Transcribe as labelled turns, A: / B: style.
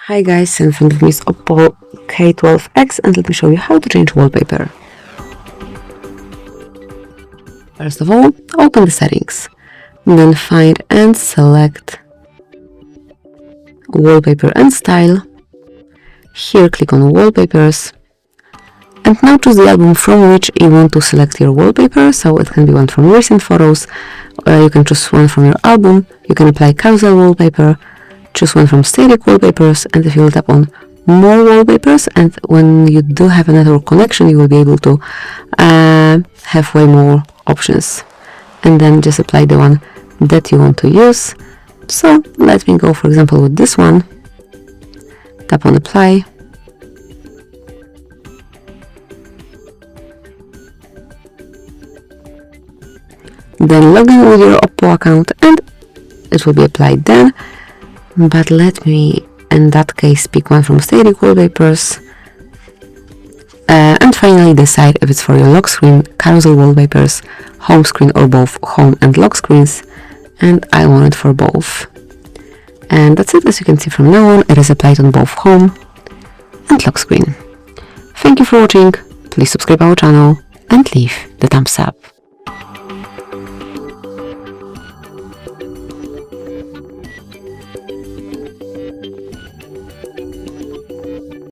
A: Hi guys, in front of me is OPPO K12x and let me show you how to change wallpaper. First of all, open the settings, then find and select wallpaper and style. Here click on wallpapers and now choose the album from which you want to select your wallpaper. So it can be one from recent photos, you can choose one from your album, you can apply carousel wallpaper, choose one from static wallpapers, and if you will tap on more wallpapers, and when you do have a network connection you will be able to have way more options, and then just apply the one that you want to use. So let me go for example with this one, tap on apply, then log in with your OPPO account and it will be applied then. But let me in that case pick one from static wallpapers and finally decide if it's for your lock screen, carousel wallpapers, home screen, or both home and lock screens, and I want it for both. And that's it. As you can see from now on, it is applied on both home and lock screen. Thank you for watching, please subscribe our channel and leave the thumbs up.